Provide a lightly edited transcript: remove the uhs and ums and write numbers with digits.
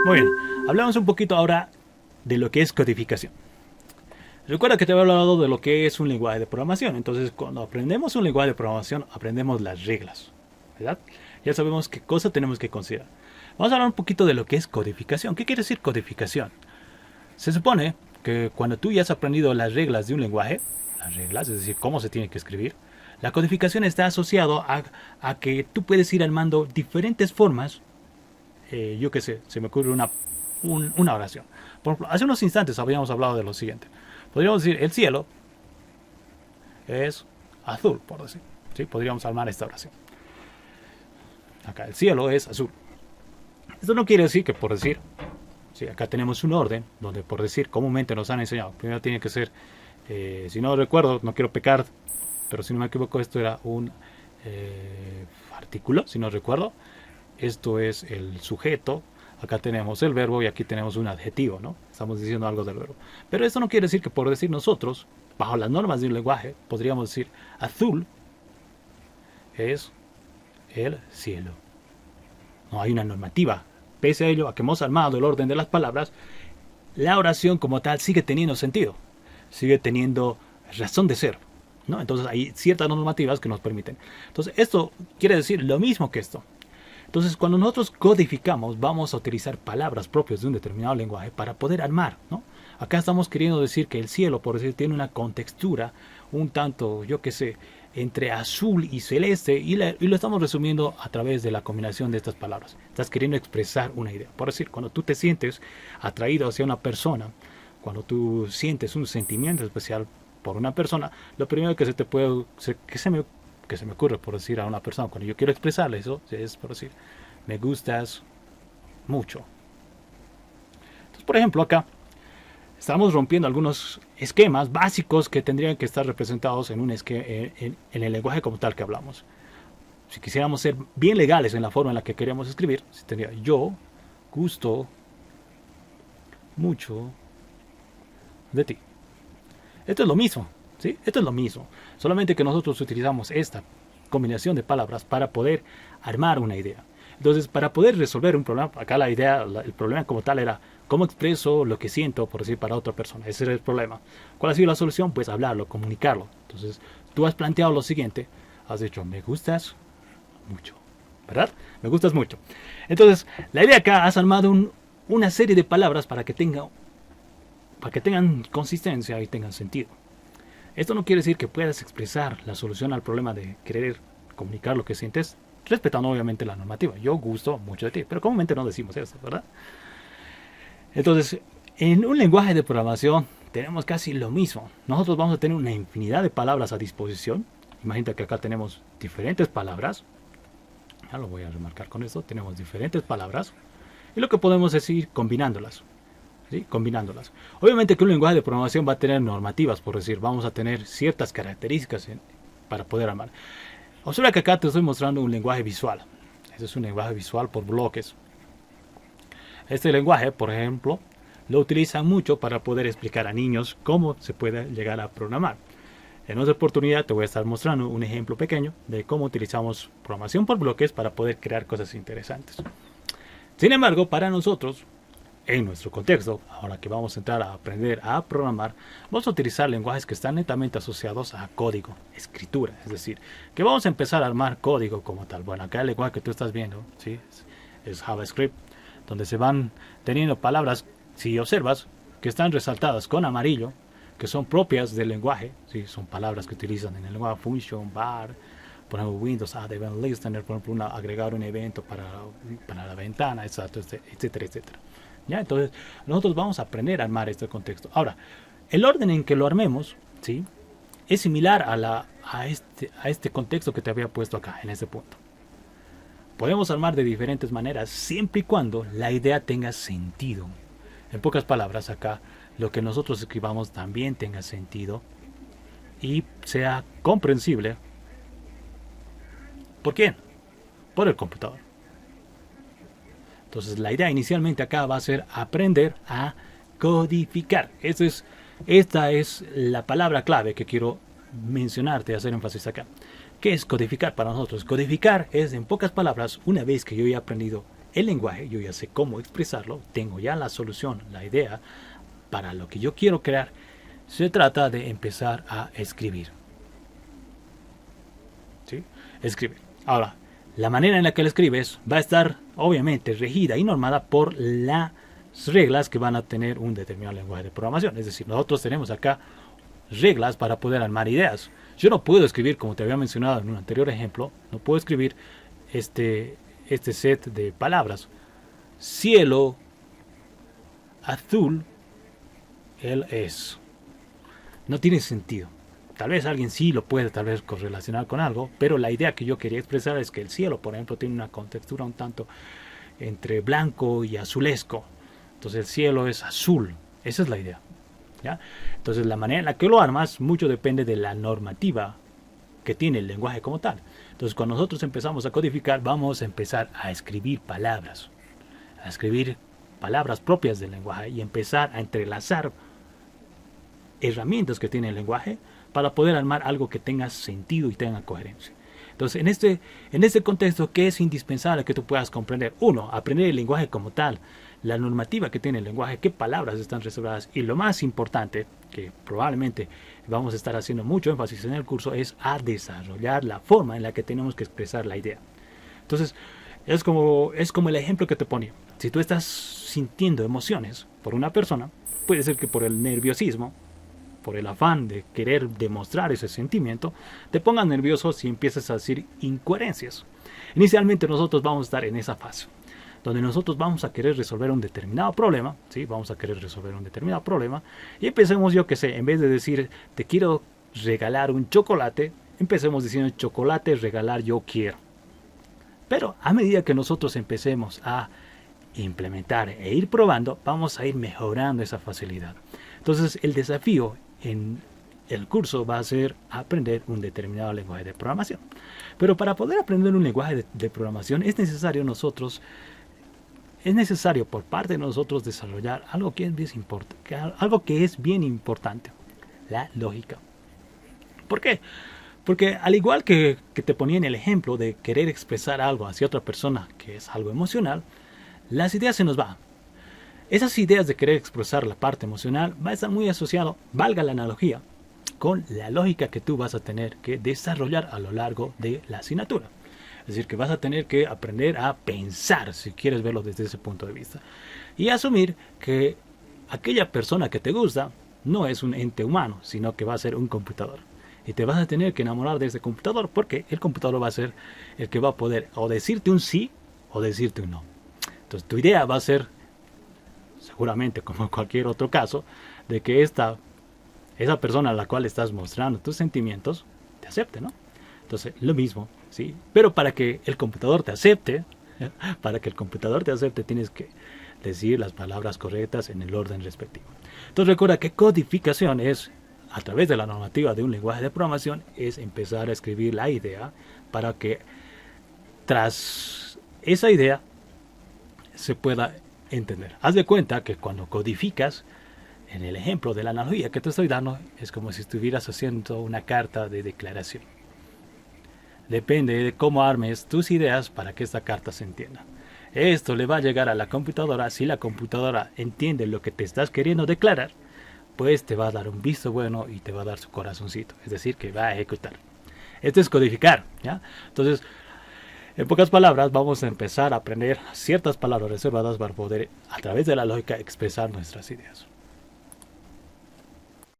Muy bien, hablamos un poquito ahora de lo que es codificación. Recuerda que te había hablado de lo que es un lenguaje de programación. Entonces, cuando aprendemos un lenguaje de programación, aprendemos las reglas, ¿verdad? Ya sabemos qué cosa tenemos que considerar. Vamos a hablar un poquito de lo que es codificación. ¿Qué quiere decir codificación? Se supone que cuando tú ya has aprendido las reglas de un lenguaje, las reglas, es decir, cómo se tiene que escribir, la codificación está asociado a que tú puedes ir armando diferentes formas. Yo qué sé, se me ocurre una oración. Por ejemplo, hace unos instantes habíamos hablado de lo siguiente. Podríamos decir, el cielo es azul, por decir. ¿Sí? Podríamos armar esta oración. Acá, el cielo es azul. Esto no quiere decir que por decir, sí, acá tenemos un orden, donde por decir, comúnmente nos han enseñado. Primero tiene que ser, si no recuerdo, no quiero pecar, pero si no me equivoco, esto era un artículo, si no recuerdo. Esto es el sujeto, acá tenemos el verbo y aquí tenemos un adjetivo, ¿no? Estamos diciendo algo del verbo. Pero esto no quiere decir que por decir nosotros, bajo las normas de un lenguaje, podríamos decir azul es el cielo. No hay una normativa. Pese a ello, a que hemos armado el orden de las palabras, la oración como tal sigue teniendo sentido, sigue teniendo razón de ser, ¿no? Entonces hay ciertas normativas que nos permiten. Entonces esto quiere decir lo mismo que esto. Entonces, cuando nosotros codificamos, vamos a utilizar palabras propias de un determinado lenguaje para poder armar, ¿no? Acá estamos queriendo decir que el cielo, por decir, tiene una contextura un tanto, yo qué sé, entre azul y celeste, y lo estamos resumiendo a través de la combinación de estas palabras. Estás queriendo expresar una idea. Por decir, cuando tú te sientes atraído hacia una persona, cuando tú sientes un sentimiento especial por una persona, lo primero que se me ocurre por decir a una persona, cuando yo quiero expresarle eso, es por decir, me gustas mucho. Entonces, por ejemplo, acá estamos rompiendo algunos esquemas básicos que tendrían que estar representados en el lenguaje como tal que hablamos. Si quisiéramos ser bien legales en la forma en la que queremos escribir, tendría yo gusto mucho de ti. Esto es lo mismo. ¿Sí? Esto es lo mismo, solamente que nosotros utilizamos esta combinación de palabras para poder armar una idea. Entonces, para poder resolver un problema, acá el problema como tal era cómo expreso lo que siento, por decir, para otra persona. Ese era el problema. ¿Cuál ha sido la solución? Pues hablarlo, comunicarlo. Entonces, tú has planteado lo siguiente, has dicho, me gustas mucho, ¿verdad? Me gustas mucho. Entonces, la idea acá, has armado una serie de palabras para que tengan consistencia y tengan sentido. Esto no quiere decir que puedas expresar la solución al problema de querer comunicar lo que sientes, respetando obviamente la normativa. Yo gusto mucho de ti, pero comúnmente no decimos eso, ¿verdad? Entonces, en un lenguaje de programación tenemos casi lo mismo. Nosotros vamos a tener una infinidad de palabras a disposición. Imagínate que acá tenemos diferentes palabras. Ya lo voy a remarcar con esto. Tenemos diferentes palabras. Y lo que podemos decir combinándolas. ¿Sí? Combinándolas. Obviamente que un lenguaje de programación va a tener normativas, por decir, vamos a tener ciertas características para poder armar. Observa que acá te estoy mostrando un lenguaje visual. Este es un lenguaje visual por bloques. Este lenguaje, por ejemplo, lo utilizan mucho para poder explicar a niños cómo se puede llegar a programar. En otra oportunidad te voy a estar mostrando un ejemplo pequeño de cómo utilizamos programación por bloques para poder crear cosas interesantes. Sin embargo, para nosotros, en nuestro contexto, ahora que vamos a entrar a aprender a programar, vamos a utilizar lenguajes que están netamente asociados a código, escritura. Es decir, que vamos a empezar a armar código como tal. Bueno, acá el lenguaje que tú estás viendo, ¿sí? Es JavaScript, donde se van teniendo palabras, si observas, que están resaltadas con amarillo, que son propias del lenguaje, ¿sí? Son palabras que utilizan en el lenguaje function, var, por ejemplo, Windows Add Event Listener, por ejemplo, agregar un evento para la ventana, etcétera, etcétera. ¿Ya? Entonces, nosotros vamos a aprender a armar este contexto. Ahora, el orden en que lo armemos, ¿sí? Es similar a este contexto que te había puesto acá, en este punto. Podemos armar de diferentes maneras, siempre y cuando la idea tenga sentido. En pocas palabras, acá, lo que nosotros escribamos también tenga sentido y sea comprensible. ¿Por quién? Por el computador. Entonces la idea inicialmente acá va a ser aprender a codificar. Esta es la palabra clave que quiero mencionarte, hacer énfasis acá. ¿Qué es codificar para nosotros? Codificar es, en pocas palabras, una vez que yo he aprendido el lenguaje, yo ya sé cómo expresarlo, tengo ya la solución, la idea para lo que yo quiero crear. Se trata de empezar a escribir. ¿Sí? Escribir. Ahora, la manera en la que lo escribes va a estar obviamente regida y normada por las reglas que van a tener un determinado lenguaje de programación. Es decir, nosotros tenemos acá reglas para poder armar ideas. Yo no puedo escribir, como te había mencionado en un anterior ejemplo, no puedo escribir este set de palabras. Cielo azul, él es. No tiene sentido. Tal vez alguien sí lo puede tal vez correlacionar con algo, pero la idea que yo quería expresar es que el cielo, por ejemplo, tiene una contextura un tanto entre blanco y azulesco. Entonces el cielo es azul. Esa es la idea. ¿Ya? Entonces la manera en la que lo armas mucho depende de la normativa que tiene el lenguaje como tal. Entonces cuando nosotros empezamos a codificar, vamos a empezar a escribir palabras propias del lenguaje y empezar a entrelazar herramientas que tiene el lenguaje para poder armar algo que tenga sentido y tenga coherencia. Entonces, en este contexto, ¿qué es indispensable que tú puedas comprender? Uno, aprender el lenguaje como tal, la normativa que tiene el lenguaje, qué palabras están reservadas. Y lo más importante, que probablemente vamos a estar haciendo mucho énfasis en el curso, es a desarrollar la forma en la que tenemos que expresar la idea. Entonces, es como el ejemplo que te ponía. Si tú estás sintiendo emociones por una persona, puede ser que por el nerviosismo, por el afán de querer demostrar ese sentimiento, te pongas nervioso si empiezas a decir incoherencias. Inicialmente nosotros vamos a estar en esa fase, donde nosotros vamos a querer resolver un determinado problema, ¿sí? Vamos a querer resolver un determinado problema, y empecemos, yo que sé, en vez de decir, te quiero regalar un chocolate, empecemos diciendo, chocolate, regalar, yo quiero. Pero a medida que nosotros empecemos a implementar e ir probando, vamos a ir mejorando esa facilidad. Entonces el desafío en el curso va a ser aprender un determinado lenguaje de programación. Pero para poder aprender un lenguaje de programación es necesario por parte de nosotros desarrollar algo que es bien importante, la lógica. ¿Por qué? Porque al igual que te ponía en el ejemplo de querer expresar algo hacia otra persona que es algo emocional, las ideas se nos van. Esas ideas de querer expresar la parte emocional va a estar muy asociado, valga la analogía, con la lógica que tú vas a tener que desarrollar a lo largo de la asignatura. Es decir, que vas a tener que aprender a pensar, si quieres verlo desde ese punto de vista. Y asumir que aquella persona que te gusta no es un ente humano, sino que va a ser un computador. Y te vas a tener que enamorar de ese computador porque el computador va a ser el que va a poder o decirte un sí o decirte un no. Entonces tu idea va a ser, seguramente como en cualquier otro caso, de que esa persona a la cual estás mostrando tus sentimientos te acepte, ¿no? Entonces, lo mismo, ¿sí? Pero para que el computador te acepte, tienes que decir las palabras correctas en el orden respectivo. Entonces, recuerda que codificación es, a través de la normativa de un lenguaje de programación, es empezar a escribir la idea para que tras esa idea se pueda entender. Haz de cuenta que cuando codificas, en el ejemplo de la analogía que te estoy dando, es como si estuvieras haciendo una carta de declaración. Depende de cómo armes tus ideas para que esta carta se entienda. Esto le va a llegar a la computadora. Si la computadora entiende lo que te estás queriendo declarar, pues te va a dar un visto bueno y te va a dar su corazoncito. Es decir, que va a ejecutar. Esto es codificar, ¿ya? Entonces, en pocas palabras, vamos a empezar a aprender ciertas palabras reservadas para poder, a través de la lógica, expresar nuestras ideas.